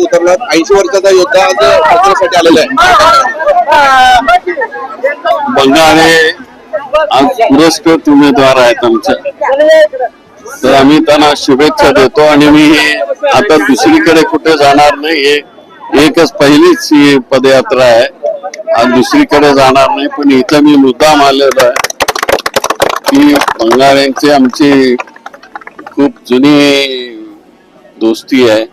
उतरला. 80 वर्षाचा योद्धा आज प्रचारासाठी आलेला आहे. बंगाळे आज पुरस्कृत उमेदवार आहेत आमच्या, तर आम्ही त्यांना शुभेच्छा देतो. आणि मी आता दुसरीकडे कुठे जाणार नाही, हे एकच पहिलीच ही पदयात्रा आहे, आज दुसरीकडे जाणार नाही. पण इथं मी मुद्दाम आलेलो आहे की बंगाळ्यांची आमची खूप जुनी दोस्ती आहे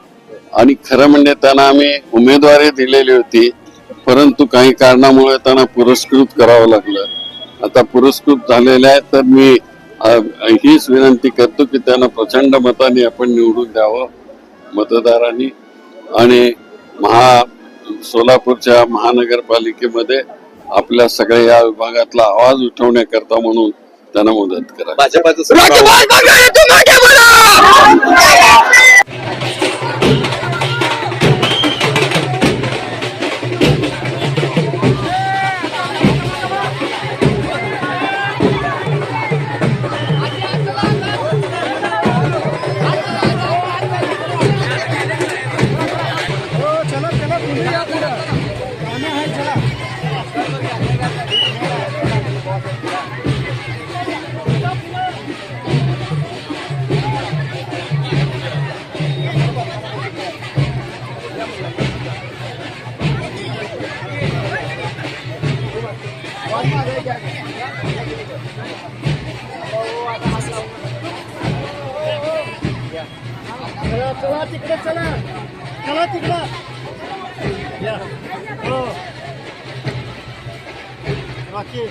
आणि खरं म्हणजे त्यांना आम्ही उमेदवारी दिलेली होती, परंतु काही कारणामुळे त्यांना पुरस्कृत करावं लागलं. आता पुरस्कृत झालेले आहे, तर मी हीच विनंती करतो की त्यांना प्रचंड मताने आपण निवडून द्यावं मतदारांनी. आणि सोलापूरच्या महानगरपालिकेमध्ये आपल्या सगळ्या या विभागातला आवाज उठवण्याकरता म्हणून त्यांना मदत करा. भाजपाचं चला तिकडे, चला तिकडं. हो बाकी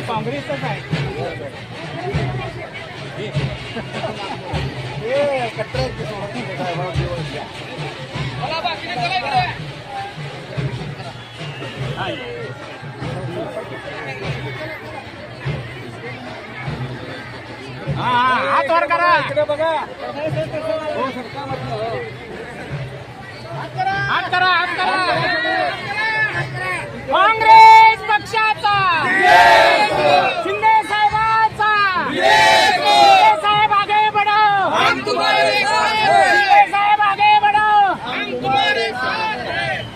काँग्रेसच आहे. हात वर करा, इकडे बघा. हात करा. काँग्रेस पक्षाचा, शिंदे साहेबांचा, शिंदे साहेब आगे बढ़ो, शिंदे साहेब आगे बढ़ो.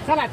चला